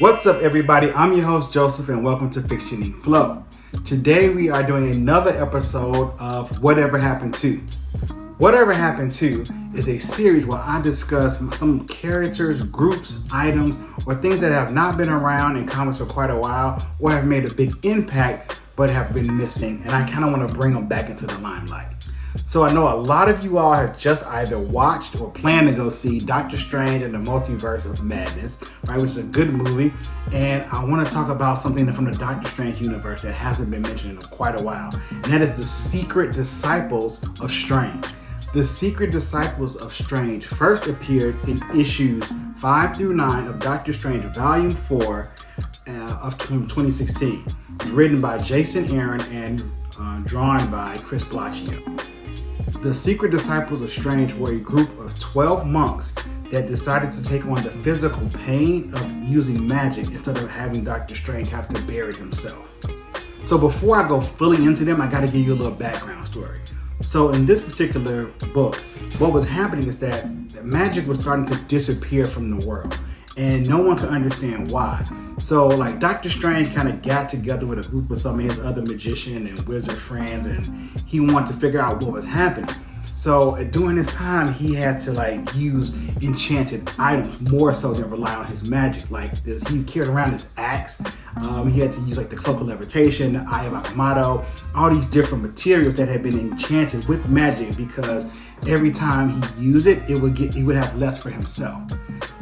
What's up, everybody? I'm your host, Joseph, and welcome to Fiction Ink Flow. Today, we are doing another episode of Whatever Happened To. Whatever Happened To is a series where I discuss some characters, groups, items, or things that have not been around in comics for quite a while or have made a big impact but have been missing, and I kind of want to bring them back into the limelight. So I know a lot of you all have just either watched or plan to go see Doctor Strange and the Multiverse of Madness, right, which is a good movie. And I want to talk about something from the Doctor Strange universe that hasn't been mentioned in quite a while, and that is the Secret Disciples of Strange. The Secret Disciples of Strange first appeared in issues 5 through 9 of Doctor Strange Volume 4 of 2016, written by Jason Aaron and drawn by Chris Blasio. The Secret Disciples of Strange were a group of 12 monks that decided to take on the physical pain of using magic instead of having Doctor Strange have to bear it himself. So before I go fully into them, I got to give you a little background story. So in this particular book, what was happening is that magic was starting to disappear from the world, and no one could understand why. So like Doctor Strange kind of got together with a group of some of his other magician and wizard friends, and he wanted to figure out what was happening. So during this time, he had to like use enchanted items more so than rely on his magic. Like this, he carried around this axe. He had to use like the cloak of levitation, the eye of Agamotto, all these different materials that had been enchanted with magic, because every time he used it, he would have less for himself.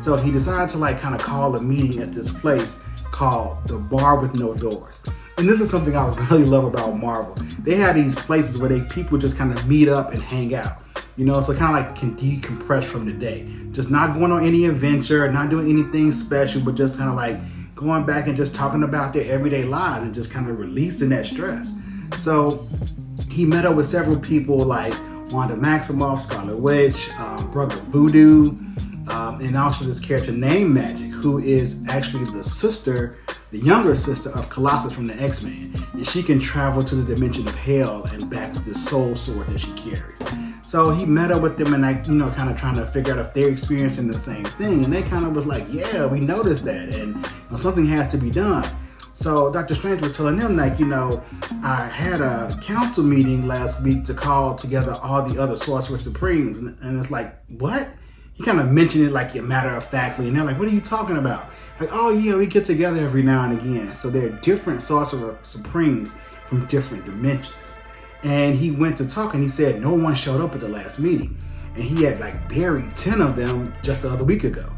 So he decided to like kind of call a meeting at this place called the Bar with No Doors. And this is something I really love about Marvel. They have these places where people just kind of meet up and hang out. You know, so kind of like can decompress from the day. Just not going on any adventure, not doing anything special, but just kind of like going back and just talking about their everyday lives and just kind of releasing that stress. So he met up with several people like Wanda Maximoff, Scarlet Witch, Brother Voodoo, and also this character named Magic, who is actually the younger sister of Colossus from the X-Men. And she can travel to the dimension of hell and back with this soul sword that she carries. So he met up with them and kind of trying to figure out if they're experiencing the same thing. And they kind of was like, yeah, we noticed that, and something has to be done. So Dr. Strange was telling them, like, I had a council meeting last week to call together all the other Sorcerer Supremes. And it's like, what? He kind of mentioned it like a matter of factly, and they're like, what are you talking about? Like, oh yeah, we get together every now and again. So they're different Sorcerer Supremes from different dimensions. And he went to talk and he said no one showed up at the last meeting. And he had like buried 10 of them just the other week ago.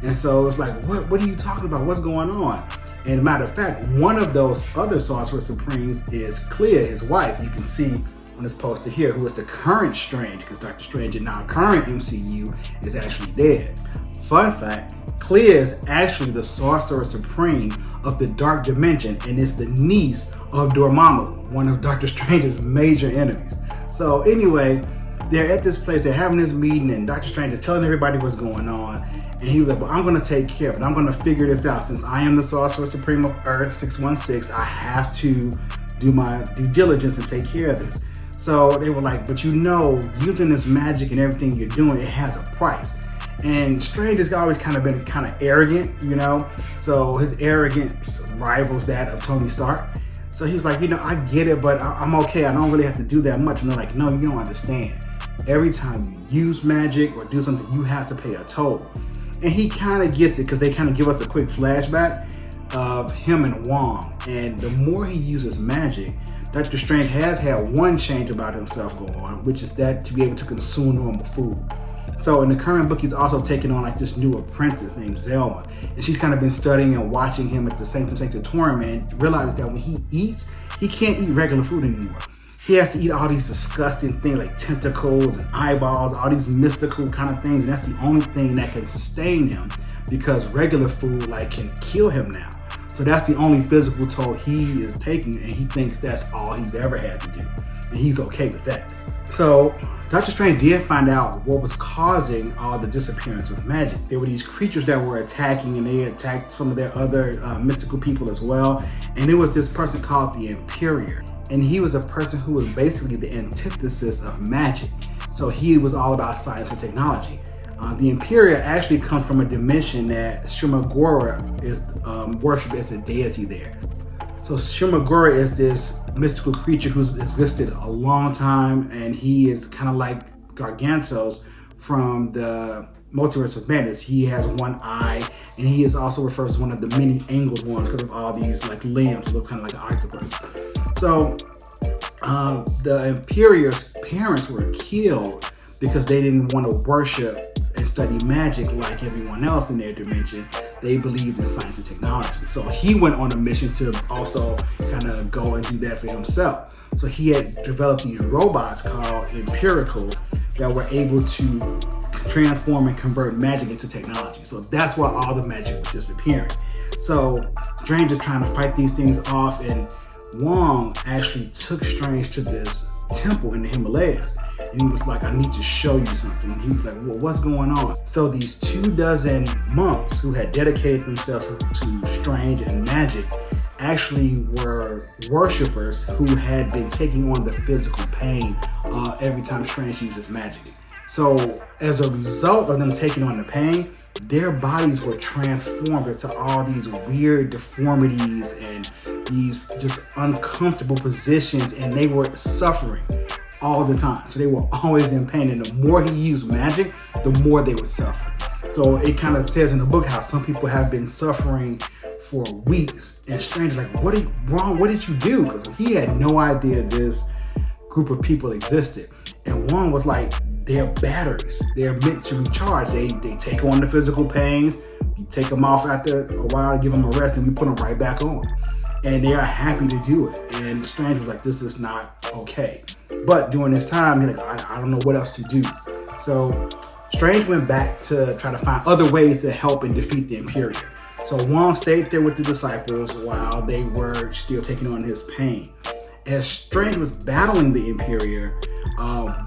And so it's like, what are you talking about? What's going on? And matter of fact, one of those other Sorcerer Supremes is Clea, his wife. You can see on this poster here, who is the current Strange, because Doctor Strange in our current MCU is actually dead. Fun fact, Clea is actually the Sorcerer Supreme of the Dark Dimension and is the niece of Dormammu, one of Doctor Strange's major enemies. So anyway, they're at this place, they're having this meeting, and Doctor Strange is telling everybody what's going on. And he was like, well, I'm going to take care of it. I'm going to figure this out. Since I am the Sorcerer Supreme of Earth 616, I have to do my due diligence and take care of this. So they were like, but using this magic and everything you're doing, it has a price. And Strange has always kind of been kind of arrogant, so his arrogance rivals that of Tony Stark. So he was like, I get it, but I'm okay. I don't really have to do that much. And they're like, no, you don't understand. Every time you use magic or do something, you have to pay a toll. And he kind of gets it, because they kind of give us a quick flashback of him and Wong. And the more he uses magic, Doctor Strange has had one change about himself go on, which is that to be able to consume normal food. So in the current book, he's also taking on like this new apprentice named Zelma. And she's kind of been studying and watching him at the Sanctum Sanctorum, and realizes that when he eats, he can't eat regular food anymore. He has to eat all these disgusting things like tentacles and eyeballs, all these mystical kind of things. And that's the only thing that can sustain him, because regular food like can kill him now. So that's the only physical toll he is taking, and he thinks that's all he's ever had to do. And he's okay with that. So Doctor Strange did find out what was causing all the disappearance of magic. There were these creatures that were attacking, and they attacked some of their other mystical people as well. And it was this person called the Imperior. And he was a person who was basically the antithesis of magic. So he was all about science and technology. The Imperia actually comes from a dimension that Shumagora is worshipped as a deity there. So Shumagora is this mystical creature who's existed a long time, and he is kind of like Gargantos from the Multiverse of Madness. He has one eye, and he is also referred to as one of the many angled ones because of all these like limbs. It looks kind of like an octopus. So the Imperia's parents were killed because they didn't want to worship and study magic like everyone else in their dimension. They believed in science and technology. So he went on a mission to also kind of go and do that for himself. So he had developed these robots called Empirical that were able to transform and convert magic into technology. So that's why all the magic was disappearing. So Strange is trying to fight these things off, and Wong actually took Strange to this temple in the Himalayas. And he was like, I need to show you something. And he was like, well, what's going on? So these 24 monks who had dedicated themselves to Strange and magic actually were worshippers who had been taking on the physical pain every time Strange uses magic. So as a result of them taking on the pain, their bodies were transformed into all these weird deformities and these just uncomfortable positions, and they were suffering all the time. So they were always in pain, and the more he used magic, the more they would suffer. So it kind of says in the book how some people have been suffering for weeks, and Strange is like, what did wrong? What did you do? Because he had no idea this group of people existed. And Wong was like, they're batteries. They're meant to recharge. They take on the physical pains. You take them off after a while, give them a rest, and we put them right back on. And they are happy to do it. And Strange was like, this is not okay. But during this time, he's like, I don't know what else to do. So Strange went back to try to find other ways to help and defeat the Imperia. So Wong stayed there with the disciples while they were still taking on his pain. As Strange was battling the Imperia,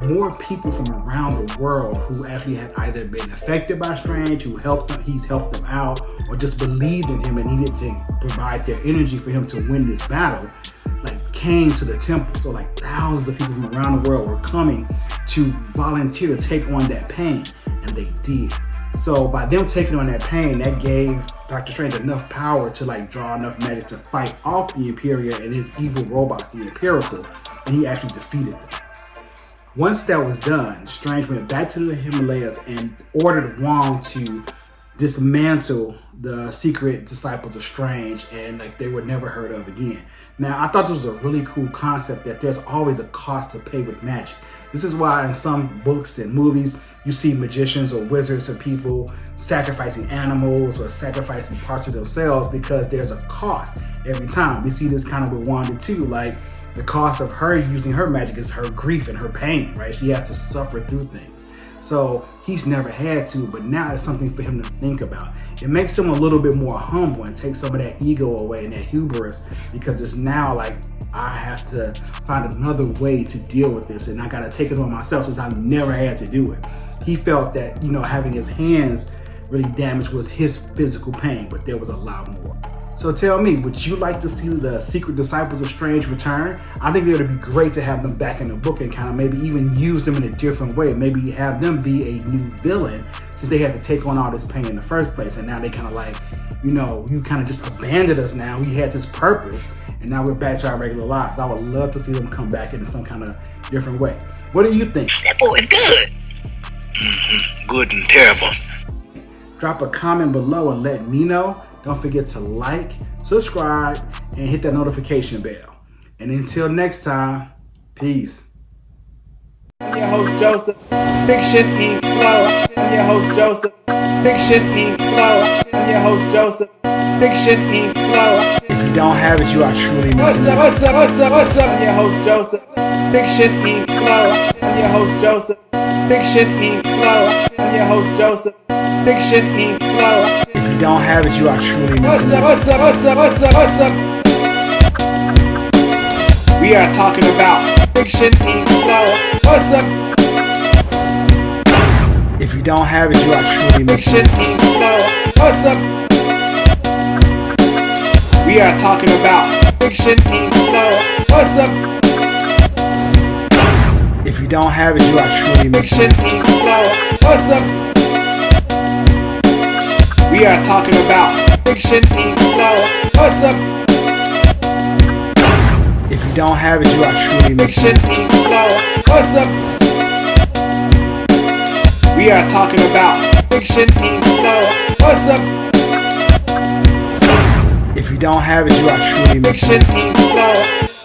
more people from around the world who actually had either been affected by Strange, he's helped them out, or just believed in him and needed to provide their energy for him to win this battle, like came to the temple. So like thousands of people from around the world were coming to volunteer to take on that pain, and they did. So by them taking on that pain, that gave Dr. Strange enough power to like draw enough magic to fight off the Imperia and his evil robots, the Empirical, and he actually defeated them. Once that was done, Strange went back to the Himalayas and ordered Wong to dismantle the secret disciples of Strange, and like they were never heard of again. Now, I thought this was a really cool concept that there's always a cost to pay with magic. This is why in some books and movies, you see magicians or wizards or people sacrificing animals or sacrificing parts of themselves, because there's a cost every time. We see this kind of with Wanda too, like the cost of her using her magic is her grief and her pain, right? She has to suffer through things. So he's never had to, but now it's something for him to think about. It makes him a little bit more humble and takes some of that ego away and that hubris, because it's now like, I have to find another way to deal with this, and I got to take it on myself since I've never had to do it. He felt that, having his hands really damaged was his physical pain, but there was a lot more. So tell me, would you like to see the secret disciples of Strange return? I think it would be great to have them back in the book and kind of maybe even use them in a different way. Maybe have them be a new villain, since they had to take on all this pain in the first place. And now they kind of like, you kind of just abandoned us now. We had this purpose, and now we're back to our regular lives. I would love to see them come back in some kind of different way. What do you think? That boy is good. Good and terrible. Drop a comment below and let me know. Don't forget to like, subscribe, and hit that notification bell. And until next time, peace. I'm your host, Joseph. Fiction Ink Flow. I'm your host, Joseph. Fiction Ink Flow. I'm your host, Joseph. Fiction Ink Flow. If you don't have it, you are truly missing it. What's up? I'm your host, Joseph. Fiction Ink Flow. I'm your host, Joseph. Fiction Ink Flow. I'm your host, Joseph. Fiction Ink Flow. If you don't have it, you are truly missing it. What's up? We are talking about Fiction Ink Flow. What's up? If you don't have it, you are truly missing it. Fiction Ink Flow. What's up? We are talking about Fiction Ink Flow. What's up? If you don't have it, you are truly missing it. Fiction Ink Flow. What's up? We are talking about fiction ink flow. What's up? If you don't have it, you are truly missing Fiction out. ink flow. What's up? We are talking about Fiction ink flow. what's up? If you don't have it, you are truly missing Fiction out. ink flow.